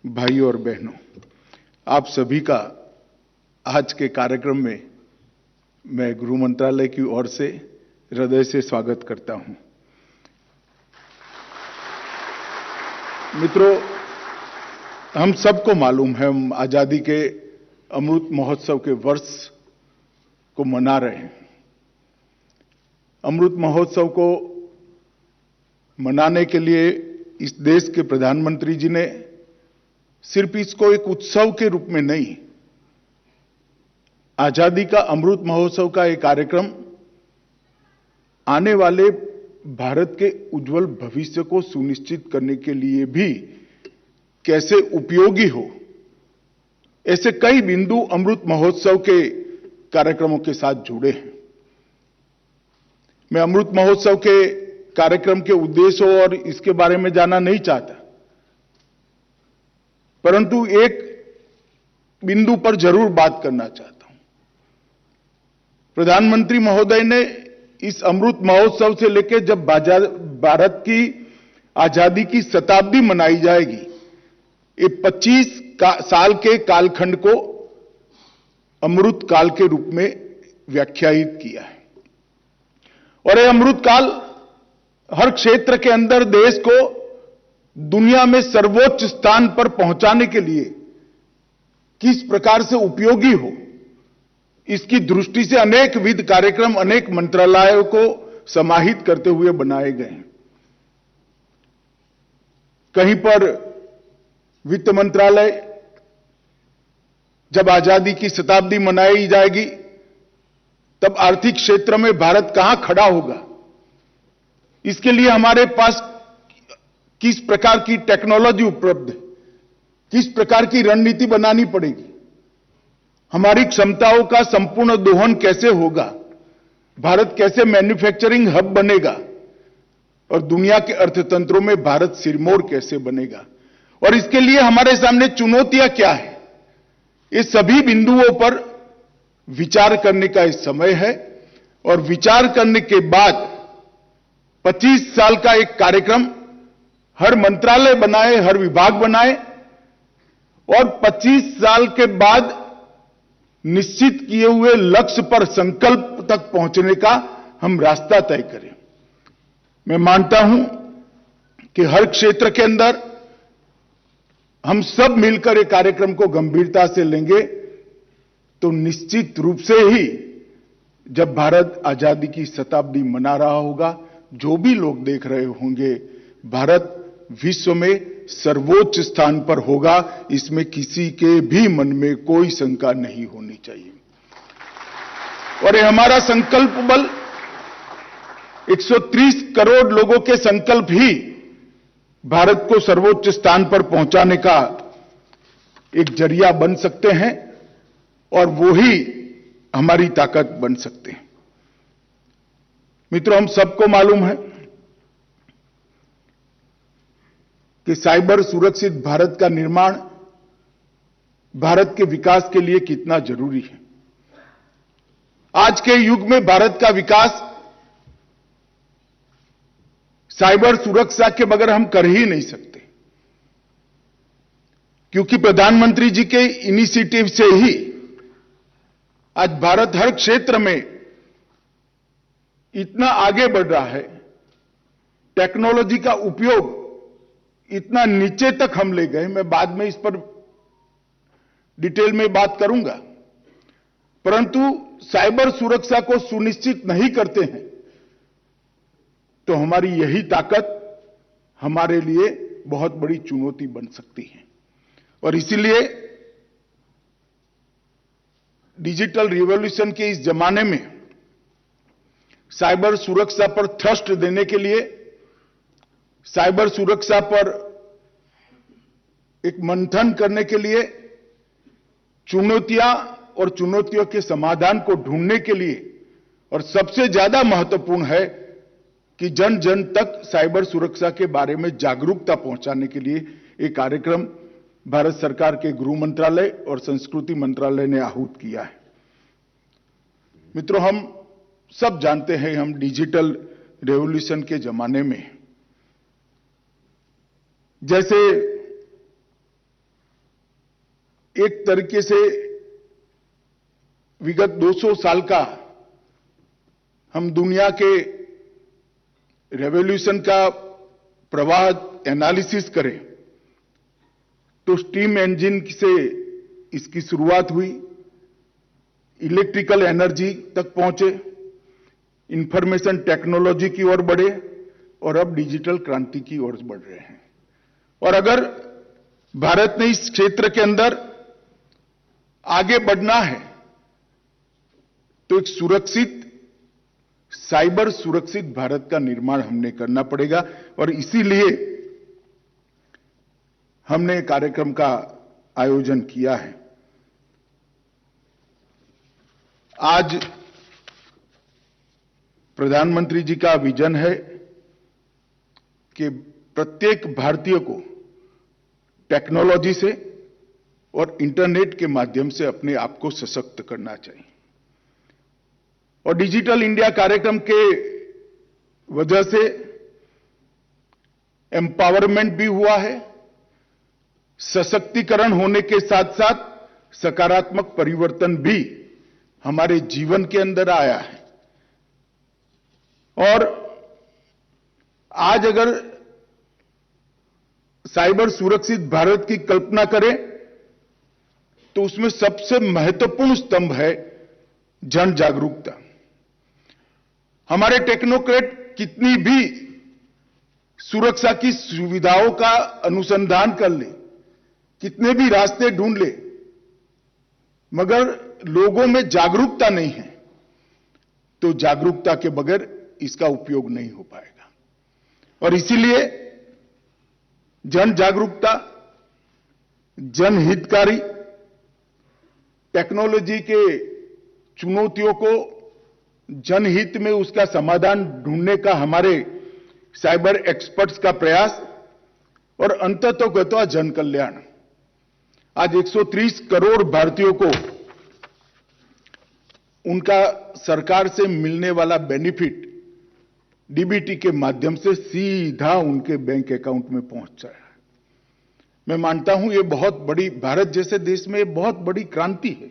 भाइयों और बहनों, आप सभी का आज के कार्यक्रम में मैं गृह मंत्रालय की ओर से हृदय से स्वागत करता हूं। मित्रों, हम सबको मालूम है, हम आजादी के अमृत महोत्सव के वर्ष को मना रहे हैं। अमृत महोत्सव को मनाने के लिए इस देश के प्रधानमंत्री जी ने सिर्फ इसको एक उत्सव के रूप में नहीं, आजादी का अमृत महोत्सव का एक कार्यक्रम आने वाले भारत के उज्जवल भविष्य को सुनिश्चित करने के लिए भी कैसे उपयोगी हो, ऐसे कई बिंदु अमृत महोत्सव के कार्यक्रमों के साथ जुड़े हैं। मैं अमृत महोत्सव के कार्यक्रम के उद्देश्यों और इसके बारे में जानना नहीं चाहता, परंतु एक बिंदु पर जरूर बात करना चाहता हूं। प्रधानमंत्री महोदय ने इस अमृत महोत्सव से लेकर जब भारत की आजादी की शताब्दी मनाई जाएगी, ये 25 साल के कालखंड को अमृत काल के रूप में व्याख्यायित किया है। और यह अमृत काल हर क्षेत्र के अंदर देश को दुनिया में सर्वोच्च स्थान पर पहुंचाने के लिए किस प्रकार से उपयोगी हो, इसकी दृष्टि से अनेक विध कार्यक्रम अनेक मंत्रालयों को समाहित करते हुए बनाए गए हैं। कहीं पर वित्त मंत्रालय, जब आजादी की शताब्दी मनाई जाएगी तब आर्थिक क्षेत्र में भारत कहां खड़ा होगा, इसके लिए हमारे पास किस प्रकार की टेक्नोलॉजी उपलब्ध है, किस प्रकार की रणनीति बनानी पड़ेगी, हमारी क्षमताओं का संपूर्ण दोहन कैसे होगा, भारत कैसे मैन्युफैक्चरिंग हब बनेगा और दुनिया के अर्थतंत्रों में भारत सिरमौर कैसे बनेगा, और इसके लिए हमारे सामने चुनौतियां क्या है, ये सभी बिंदुओं पर विचार करने का इस समय है। और विचार करने के बाद 25 साल का एक कार्यक्रम हर मंत्रालय बनाए, हर विभाग बनाए, और 25 साल के बाद निश्चित किए हुए लक्ष्य पर, संकल्प तक पहुंचने का हम रास्ता तय करें। मैं मानता हूं कि हर क्षेत्र के अंदर हम सब मिलकर एक कार्यक्रम को गंभीरता से लेंगे तो निश्चित रूप से ही जब भारत आजादी की शताब्दी मना रहा होगा, जो भी लोग देख रहे होंगे, भारत विश्व में सर्वोच्च स्थान पर होगा, इसमें किसी के भी मन में कोई शंका नहीं होनी चाहिए। और ये हमारा संकल्प बल 130 करोड़ लोगों के संकल्प ही भारत को सर्वोच्च स्थान पर पहुंचाने का एक जरिया बन सकते हैं, और वो ही हमारी ताकत बन सकते हैं। मित्रों, हम सबको मालूम है कि साइबर सुरक्षित भारत का निर्माण भारत के विकास के लिए कितना जरूरी है। आज के युग में भारत का विकास साइबर सुरक्षा के बगैर हम कर ही नहीं सकते, क्योंकि प्रधानमंत्री जी के इनिशिएटिव से ही आज भारत हर क्षेत्र में इतना आगे बढ़ रहा है, टेक्नोलॉजी का उपयोग इतना नीचे तक हम ले गए। मैं बाद में इस पर डिटेल में बात करूंगा, परंतु साइबर सुरक्षा को सुनिश्चित नहीं करते हैं तो हमारी यही ताकत हमारे लिए बहुत बड़ी चुनौती बन सकती है। और इसीलिए डिजिटल रिवॉल्यूशन के इस जमाने में साइबर सुरक्षा पर थ्रस्ट देने के लिए, साइबर सुरक्षा पर एक मंथन करने के लिए, चुनौतियां और चुनौतियों के समाधान को ढूंढने के लिए, और सबसे ज्यादा महत्वपूर्ण है कि जन जन तक साइबर सुरक्षा के बारे में जागरूकता पहुंचाने के लिए एक कार्यक्रम भारत सरकार के गृह मंत्रालय और संस्कृति मंत्रालय ने आहूत किया है। मित्रों, हम सब जानते हैं, हम डिजिटल रेवोल्यूशन के जमाने में जैसे एक तरीके से विगत 200 साल का हम दुनिया के रेवोल्यूशन का प्रवाह एनालिसिस करें तो स्टीम इंजन से इसकी शुरुआत हुई, इलेक्ट्रिकल एनर्जी तक पहुंचे, इंफॉर्मेशन टेक्नोलॉजी की ओर बढ़े और अब डिजिटल क्रांति की ओर बढ़ रहे हैं। और अगर भारत ने इस क्षेत्र के अंदर आगे बढ़ना है तो एक सुरक्षित, साइबर सुरक्षित भारत का निर्माण हमने करना पड़ेगा और इसीलिए हमने कार्यक्रम का आयोजन किया है। आज प्रधानमंत्री जी का विजन है कि प्रत्येक भारतीय को टेक्नोलॉजी से और इंटरनेट के माध्यम से अपने आप को सशक्त करना चाहिए। और डिजिटल इंडिया कार्यक्रम के वजह से एम्पावरमेंट भी हुआ है, सशक्तिकरण होने के साथ साथ सकारात्मक परिवर्तन भी हमारे जीवन के अंदर आया है। और आज अगर साइबर सुरक्षित भारत की कल्पना करें तो उसमें सबसे महत्वपूर्ण स्तंभ है जन जागरूकता। हमारे टेक्नोक्रेट कितनी भी सुरक्षा की सुविधाओं का अनुसंधान कर ले, कितने भी रास्ते ढूंढ ले, मगर लोगों में जागरूकता नहीं है तो जागरूकता के बगैर इसका उपयोग नहीं हो पाएगा। और इसीलिए जन जागरूकता, जनहितकारी, टेक्नोलॉजी के चुनौतियों को जनहित में उसका समाधान ढूंढने का हमारे साइबर एक्सपर्ट्स का प्रयास और अंततोगत्वा जन कल्याण। आज 130 करोड़ भारतीयों को उनका सरकार से मिलने वाला बेनिफिट डीबीटी के माध्यम से सीधा उनके बैंक अकाउंट में पहुंच रहा है। मैं मानता हूं ये बहुत बड़ी, भारत जैसे देश में बहुत बड़ी क्रांति है।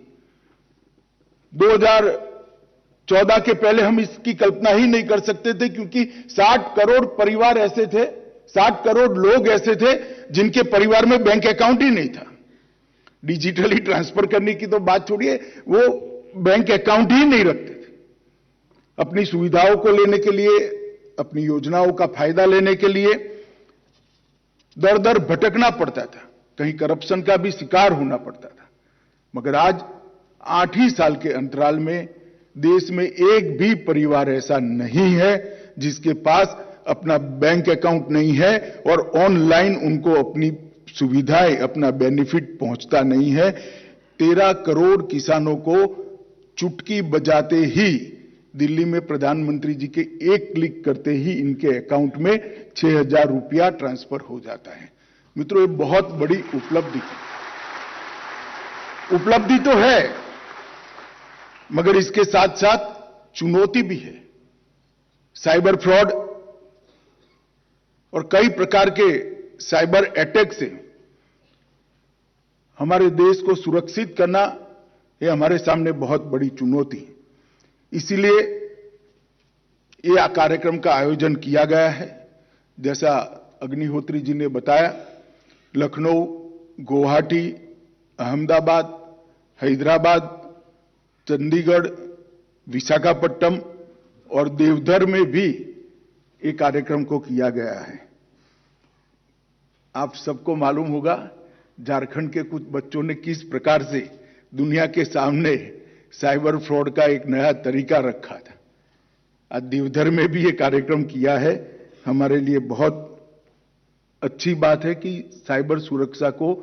2014 के पहले हम इसकी कल्पना ही नहीं कर सकते थे क्योंकि 60 करोड़ परिवार ऐसे थे, 60 करोड़ लोग ऐसे थे जिनके परिवार में बैंक अकाउंट ही नहीं था। डिजिटली ट्रांसफर करने की तो बात छोड़िए, वो बैंक अकाउंट ही नहीं रखते थे। अपनी सुविधाओं को लेने के लिए, अपनी योजनाओं का फायदा लेने के लिए दर दर भटकना पड़ता था, कहीं करप्शन का भी शिकार होना पड़ता था। मगर आज 8 ही साल के अंतराल में देश में एक भी परिवार ऐसा नहीं है जिसके पास अपना बैंक अकाउंट नहीं है और ऑनलाइन उनको अपनी सुविधाएं, अपना बेनिफिट पहुंचता नहीं है। 13 करोड़ किसानों को चुटकी बजाते ही दिल्ली में प्रधानमंत्री जी के एक क्लिक करते ही इनके अकाउंट में 6,000 रुपया ट्रांसफर हो जाता है। मित्रों, ये बहुत बड़ी उपलब्धि है। उपलब्धि तो है मगर इसके साथ साथ चुनौती भी है। साइबर फ्रॉड और कई प्रकार के साइबर अटैक से हमारे देश को सुरक्षित करना यह हमारे सामने बहुत बड़ी चुनौती है। इसीलिए यह कार्यक्रम का आयोजन किया गया है। जैसा अग्निहोत्री जी ने बताया, लखनऊ, गुवाहाटी, अहमदाबाद, हैदराबाद, चंडीगढ़, विशाखापट्टनम और देवघर में भी एक कार्यक्रम को किया गया है। आप सबको मालूम होगा झारखंड के कुछ बच्चों ने किस प्रकार से दुनिया के सामने साइबर फ्रॉड का एक नया तरीका रखा था। आज देवघर में भी ये कार्यक्रम किया है। हमारे लिए बहुत अच्छी बात है कि साइबर सुरक्षा को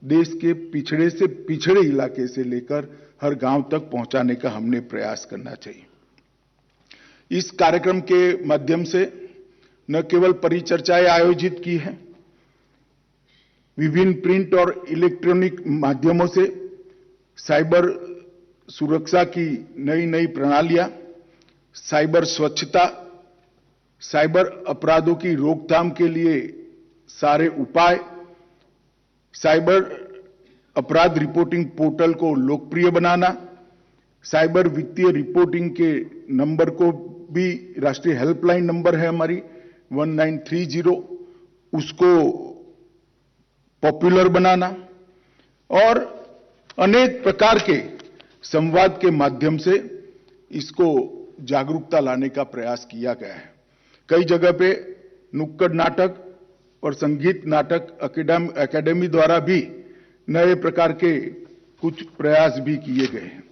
देश के पिछड़े से पिछड़े इलाके से लेकर हर गांव तक पहुंचाने का हमने प्रयास करना चाहिए। इस कार्यक्रम के माध्यम से न केवल परिचर्चाएं आयोजित की हैं, विभिन्न प्रिंट और इलेक्ट्रॉनिक माध्यमों से साइबर सुरक्षा की नई नई प्रणालियां, साइबर स्वच्छता, साइबर अपराधों की रोकथाम के लिए सारे उपाय, साइबर अपराध रिपोर्टिंग पोर्टल को लोकप्रिय बनाना, साइबर वित्तीय रिपोर्टिंग के नंबर को भी, राष्ट्रीय हेल्पलाइन नंबर है हमारी 1930, उसको पॉपुलर बनाना और अनेक प्रकार के संवाद के माध्यम से इसको जागरूकता लाने का प्रयास किया गया है। कई जगह पे नुक्कड़ नाटक और संगीत नाटक एकेडमी द्वारा भी नए प्रकार के कुछ प्रयास भी किए गए हैं।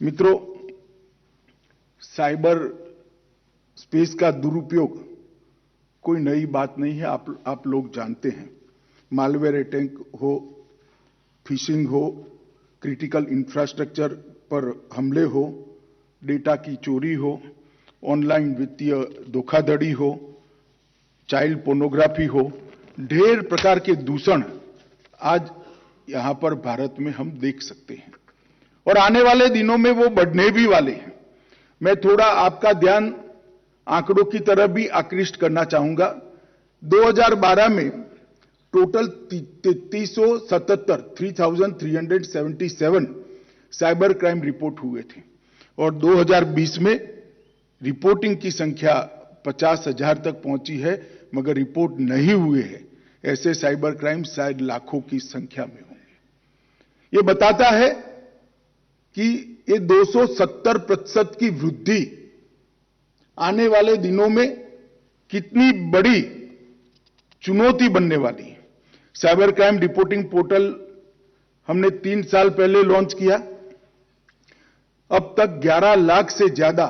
मित्रों, साइबर स्पेस का दुरुपयोग कोई नई बात नहीं है, आप लोग जानते हैं। मालवेयर अटैक हो, फिशिंग हो, क्रिटिकल इंफ्रास्ट्रक्चर पर हमले हो, डेटा की चोरी हो, ऑनलाइन वित्तीय धोखाधड़ी हो, चाइल्ड पोर्नोग्राफी हो, ढेर प्रकार के दूषण आज यहां पर भारत में हम देख सकते हैं और आने वाले दिनों में वो बढ़ने भी वाले हैं। मैं थोड़ा आपका ध्यान आंकड़ों की तरफ भी आकृष्ट करना चाहूंगा। 2012 में टोटल 377 साइबर क्राइम रिपोर्ट हुए थे और 2020 में रिपोर्टिंग की संख्या 50,000 तक पहुंची है, मगर रिपोर्ट नहीं हुए हैं ऐसे साइबर क्राइम शायद लाखों की संख्या में होंगे। ये बताता है कि ये 270% की वृद्धि आने वाले दिनों में कितनी बड़ी चुनौती बनने वाली है। साइबर क्राइम रिपोर्टिंग पोर्टल हमने 3 साल पहले लॉन्च किया। अब तक 11 लाख से ज्यादा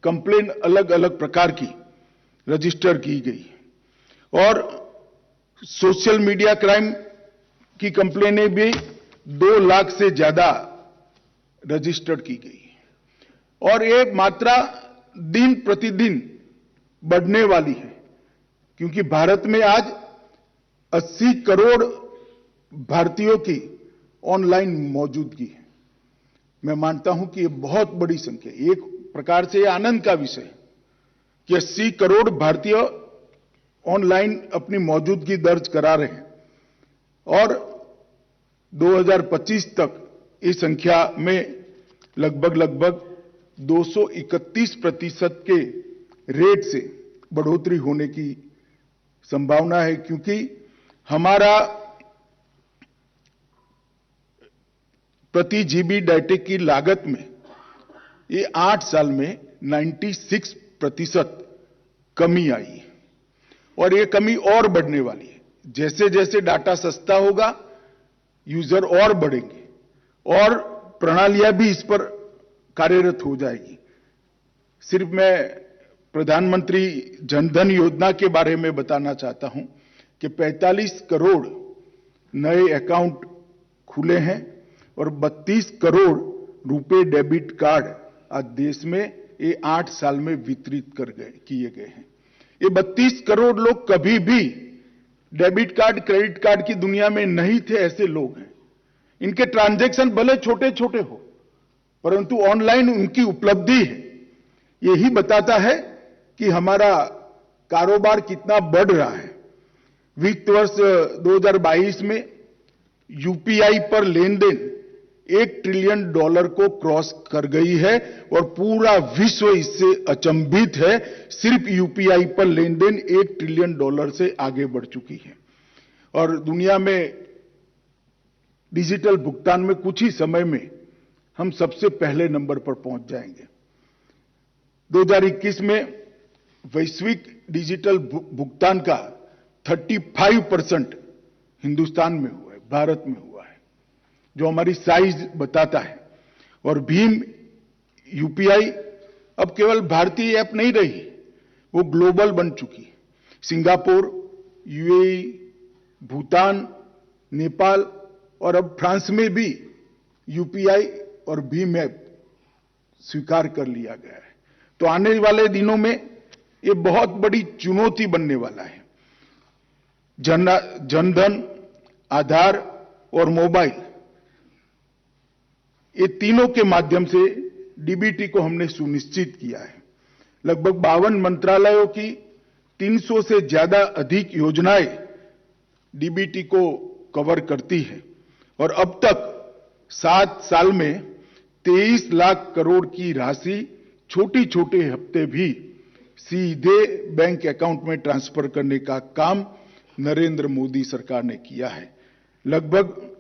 कंप्लेन अलग अलग प्रकार की रजिस्टर की गई और सोशल मीडिया क्राइम की कंप्लेनें भी 2 लाख से ज्यादा रजिस्टर्ड की गई और ये मात्रा दिन प्रतिदिन बढ़ने वाली है, क्योंकि भारत में आज 80 करोड़ भारतीयों की ऑनलाइन मौजूदगी है। मैं मानता हूं कि ये बहुत बड़ी संख्या, एक प्रकार से आनंद का विषय कि 80 करोड़ भारतीय ऑनलाइन अपनी मौजूदगी दर्ज करा रहे हैं और 2025 तक इस संख्या में लगभग 231% के रेट से बढ़ोतरी होने की संभावना है, क्योंकि हमारा प्रति जीबी डाटा की लागत में ये 8 साल में 96% कमी आई है और ये कमी और बढ़ने वाली है। जैसे जैसे डाटा सस्ता होगा, यूजर और बढ़ेंगे और प्रणालियां भी इस पर कार्यरत हो जाएगी। सिर्फ मैं प्रधानमंत्री जनधन योजना के बारे में बताना चाहता हूं कि 45 करोड़ नए अकाउंट खुले हैं और 32 करोड़ रुपए डेबिट कार्ड आज देश में ये 8 साल में वितरित किए गए हैं। ये 32 करोड़ लोग कभी भी डेबिट कार्ड, क्रेडिट कार्ड की दुनिया में नहीं थे, ऐसे लोग हैं। इनके ट्रांजैक्शन भले छोटे छोटे हो, परंतु ऑनलाइन उनकी उपलब्धि है। यही बताता है कि हमारा कारोबार कितना बढ़ रहा है। वित्त वर्ष 2022 में यूपीआई पर लेन देन $1 ट्रिलियन को क्रॉस कर गई है और पूरा विश्व इससे अचंभित है। सिर्फ यूपीआई पर लेन देन $1 ट्रिलियन से आगे बढ़ चुकी है और दुनिया में डिजिटल भुगतान में कुछ ही समय में हम सबसे पहले नंबर पर पहुंच जाएंगे। 2021 में वैश्विक डिजिटल भुगतान का 35% हिंदुस्तान में हुआ है, भारत में हुआ है, जो हमारी साइज बताता है। और भीम यूपीआई अब केवल भारतीय ऐप नहीं रही, वो ग्लोबल बन चुकी है। सिंगापुर, यूएई, भूटान, नेपाल और अब फ्रांस में भी यूपीआई और भीम ऐप स्वीकार कर लिया गया है। तो आने वाले दिनों में ये बहुत बड़ी चुनौती बनने वाला है। जनधन, आधार और मोबाइल, ये तीनों के माध्यम से डीबीटी को हमने सुनिश्चित किया है। लगभग 52 मंत्रालयों की 300 से ज्यादा अधिक योजनाएं डीबीटी को कवर करती है और अब तक 7 साल में 23 लाख करोड़ की राशि छोटे छोटे हफ्ते भी सीधे बैंक अकाउंट में ट्रांसफर करने का काम नरेंद्र मोदी सरकार ने किया है। लगभग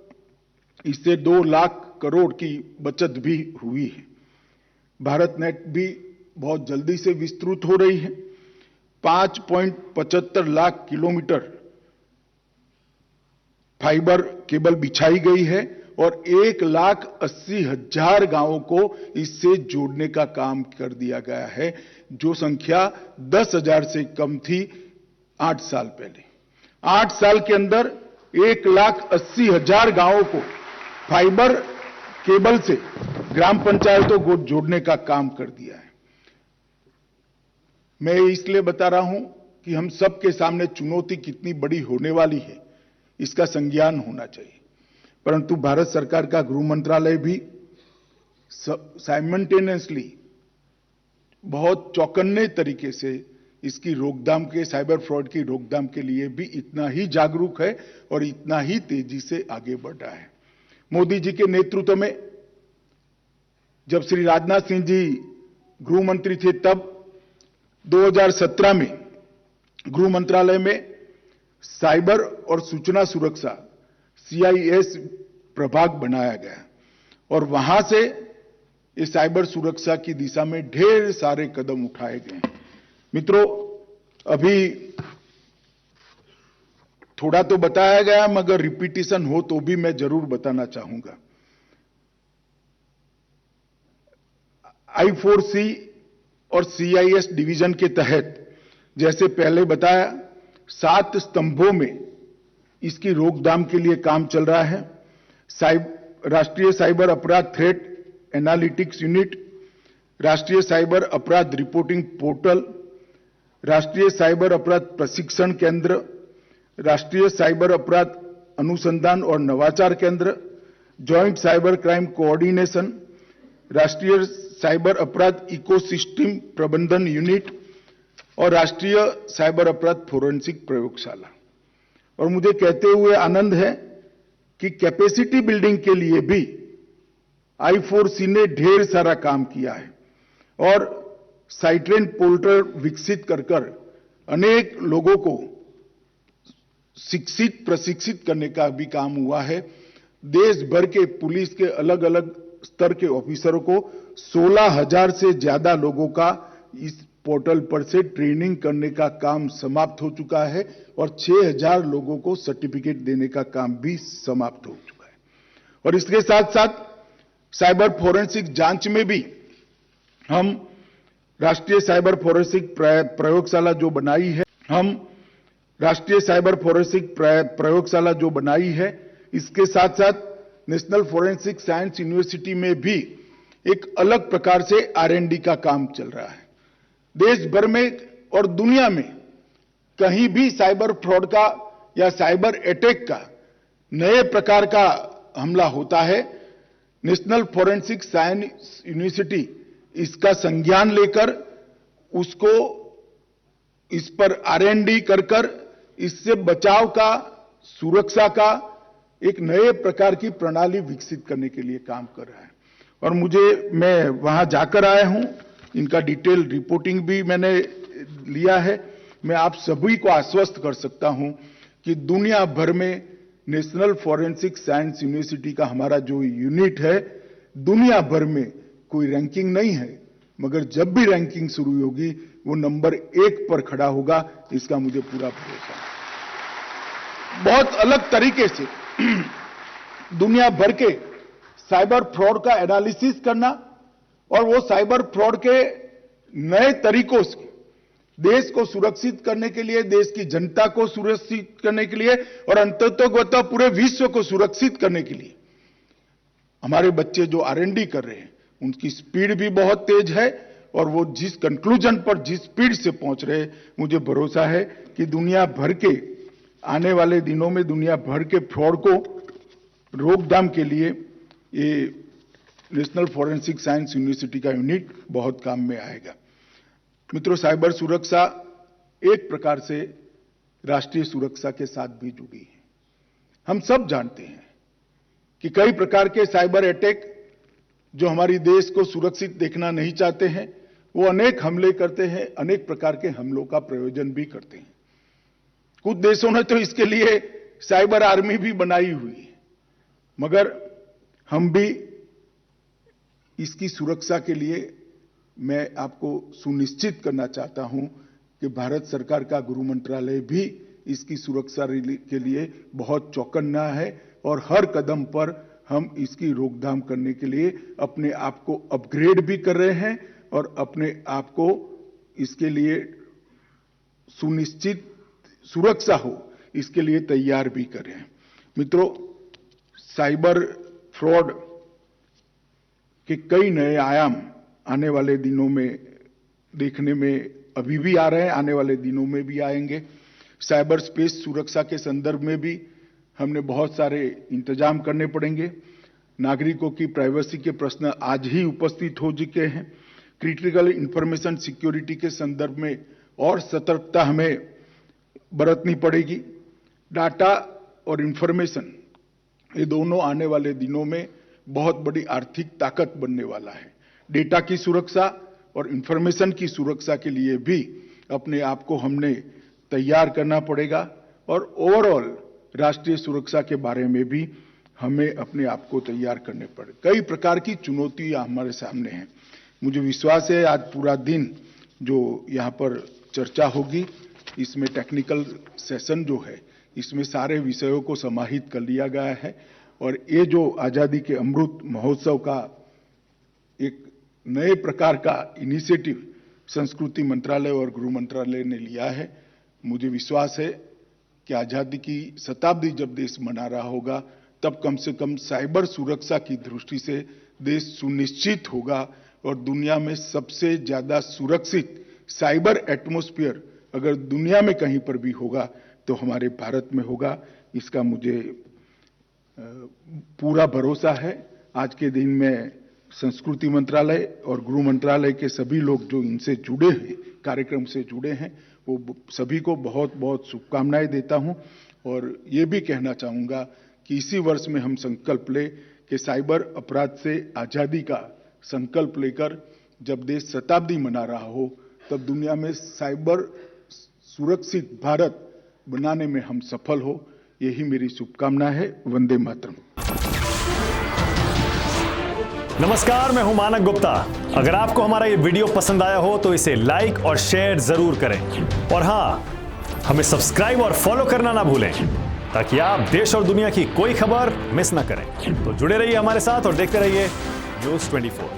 इससे 2 लाख करोड़ की बचत भी हुई है। भारत नेट भी बहुत जल्दी से विस्तृत हो रही है। 5.75 लाख किलोमीटर फाइबर केबल बिछाई गई है और 1,80,000 गांवों को इससे जोड़ने का काम कर दिया गया है, जो संख्या 10,000 से कम थी 8 साल पहले। 8 साल के अंदर 1,80,000 गांवों को फाइबर केबल से ग्राम पंचायतों को जोड़ने का काम कर दिया है। मैं इसलिए बता रहा हूं कि हम सबके सामने चुनौती कितनी बड़ी होने वाली है, इसका संज्ञान होना चाहिए। परंतु भारत सरकार का गृह मंत्रालय भी साइमल्टेनियसली बहुत चौकन्ने तरीके से इसकी रोकथाम के, साइबर फ्रॉड की रोकथाम के लिए भी इतना ही जागरूक है और इतना ही तेजी से आगे बढ़ रहा है। मोदी जी के नेतृत्व में जब श्री राजनाथ सिंह जी गृह मंत्री थे, तब 2017 में गृह मंत्रालय में साइबर और सूचना सुरक्षा CIS प्रभाग बनाया गया और वहां से ये साइबर सुरक्षा की दिशा में ढेर सारे कदम उठाए गए हैं। मित्रों, अभी थोड़ा तो बताया गया, मगर रिपीटिशन हो तो भी मैं जरूर बताना चाहूंगा। I4C और CIS डिवीजन के तहत, जैसे पहले बताया, 7 स्तंभों में इसकी रोकथाम के लिए काम चल रहा है। राष्ट्रीय साइबर अपराध थ्रेट एनालिटिक्स यूनिट, राष्ट्रीय साइबर अपराध रिपोर्टिंग पोर्टल, राष्ट्रीय साइबर अपराध प्रशिक्षण केंद्र, राष्ट्रीय साइबर अपराध अनुसंधान और नवाचार केंद्र, जॉइंट साइबर क्राइम कोऑर्डिनेशन, राष्ट्रीय साइबर अपराध इकोसिस्टम प्रबंधन यूनिट और राष्ट्रीय साइबर अपराध फोरेंसिक प्रयोगशाला। और मुझे कहते हुए आनंद है कि कैपेसिटी बिल्डिंग के लिए भी I4C ने ढेर सारा काम किया है और साइट्रेन पोर्टल विकसित कर अनेक लोगों को शिक्षित प्रशिक्षित करने का भी काम हुआ है। देश भर के पुलिस के अलग अलग स्तर के ऑफिसरों को 16,000 से ज्यादा लोगों का इस पोर्टल पर से ट्रेनिंग करने का काम समाप्त हो चुका है और 6,000 लोगों को सर्टिफिकेट देने का काम भी समाप्त हो चुका है। और इसके साथ साथ साइबर फोरेंसिक जांच में भी हम राष्ट्रीय साइबर फोरेंसिक प्रयोगशाला जो बनाई है, इसके साथ साथ नेशनल फोरेंसिक साइंस यूनिवर्सिटी में भी एक अलग प्रकार से R&D का काम चल रहा है। देश भर में और दुनिया में कहीं भी साइबर फ्रॉड का या साइबर अटैक का नए प्रकार का हमला होता है, नेशनल फोरेंसिक साइंस यूनिवर्सिटी इसका संज्ञान लेकर उसको इस पर R&D कर इससे बचाव का, सुरक्षा का एक नए प्रकार की प्रणाली विकसित करने के लिए काम कर रहा है। और मैं वहां जाकर आया हूं, इनका डिटेल रिपोर्टिंग भी मैंने लिया है। मैं आप सभी को आश्वस्त कर सकता हूं कि दुनिया भर में नेशनल फोरेंसिक साइंस यूनिवर्सिटी का हमारा जो यूनिट है, दुनिया भर में कोई रैंकिंग नहीं है, मगर जब भी रैंकिंग शुरू होगी वो नंबर 1 पर खड़ा होगा, इसका मुझे पूरा भरोसा है। बहुत अलग तरीके से दुनिया भर के साइबर फ्रॉड का एनालिसिस करना और वो साइबर फ्रॉड के नए तरीकों से देश को सुरक्षित करने के लिए, देश की जनता को सुरक्षित करने के लिए और अंततः पूरे विश्व को सुरक्षित करने के लिए हमारे बच्चे जो R&D कर रहे हैं, उनकी स्पीड भी बहुत तेज है और वो जिस कंक्लूजन पर जिस स्पीड से पहुंच रहे हैं, मुझे भरोसा है कि दुनिया भर के आने वाले दिनों में दुनिया भर के फ्रॉड को रोकथाम के लिए ये नेशनल फोरेंसिक साइंस यूनिवर्सिटी का यूनिट बहुत काम में आएगा। मित्रों, साइबर सुरक्षा एक प्रकार से राष्ट्रीय सुरक्षा के साथ भी जुड़ी है। हम सब जानते हैं कि कई प्रकार के साइबर अटैक जो हमारी देश को सुरक्षित देखना नहीं चाहते हैं, वो अनेक हमले करते हैं, अनेक प्रकार के हमलों का प्रयोजन भी करते हैं। कुछ देशों ने तो इसके लिए साइबर आर्मी भी बनाई हुई है, मगर हम भी इसकी सुरक्षा के लिए मैं आपको सुनिश्चित करना चाहता हूं कि भारत सरकार का गृह मंत्रालय भी इसकी सुरक्षा के लिए बहुत चौकन्ना है और हर कदम पर हम इसकी रोकथाम करने के लिए अपने आप को अपग्रेड भी कर रहे हैं और अपने आप को इसके लिए सुनिश्चित सुरक्षा हो इसके लिए तैयार भी कर रहे हैं। मित्रों, साइबर फ्रॉड के कई नए आयाम आने वाले दिनों में देखने में अभी भी आ रहे हैं, आने वाले दिनों में भी आएंगे। साइबर स्पेस सुरक्षा के संदर्भ में भी हमने बहुत सारे इंतजाम करने पड़ेंगे। नागरिकों की प्राइवेसी के प्रश्न आज ही उपस्थित हो चुके हैं। क्रिटिकल इंफॉर्मेशन सिक्योरिटी के संदर्भ में और सतर्कता हमें बरतनी पड़ेगी। डाटा और इंफॉर्मेशन ये दोनों आने वाले दिनों में बहुत बड़ी आर्थिक ताकत बनने वाला है। डेटा की सुरक्षा और इंफॉर्मेशन की सुरक्षा के लिए भी अपने आप को हमने तैयार करना पड़ेगा और ओवरऑल राष्ट्रीय सुरक्षा के बारे में भी हमें अपने आप को तैयार करने पड़े। कई प्रकार की चुनौतियां हमारे सामने हैं। मुझे विश्वास है आज पूरा दिन जो यहाँ पर चर्चा होगी, इसमें टेक्निकल सेशन जो है इसमें सारे विषयों को समाहित कर लिया गया है और ये जो आजादी के अमृत महोत्सव का एक नए प्रकार का इनिशिएटिव संस्कृति मंत्रालय और गृह मंत्रालय ने लिया है, मुझे विश्वास है कि आजादी की शताब्दी जब देश मना रहा होगा तब कम से कम साइबर सुरक्षा की दृष्टि से देश सुनिश्चित होगा और दुनिया में सबसे ज्यादा सुरक्षित साइबर एटमॉस्फेयर अगर दुनिया में कहीं पर भी होगा तो हमारे भारत में होगा। इसका मुझे पूरा भरोसा है। आज के दिन में संस्कृति मंत्रालय और गृह मंत्रालय के सभी लोग जो इनसे जुड़े हैं, कार्यक्रम से जुड़े हैं, वो सभी को बहुत बहुत शुभकामनाएं देता हूं और ये भी कहना चाहूंगा कि इसी वर्ष में हम संकल्प ले कि साइबर अपराध से आजादी का संकल्प लेकर जब देश शताब्दी मना रहा हो तब दुनिया में साइबर सुरक्षित भारत बनाने में हम सफल हो, यही मेरी शुभकामना है। वंदे मातरम। नमस्कार, मैं हूं मानक गुप्ता। अगर आपको हमारा ये वीडियो पसंद आया हो तो इसे लाइक और शेयर जरूर करें और हां, हमें सब्सक्राइब और फॉलो करना ना भूलें ताकि आप देश और दुनिया की कोई खबर मिस ना करें। तो जुड़े रहिए हमारे साथ और देखते रहिए न्यूज़ 24।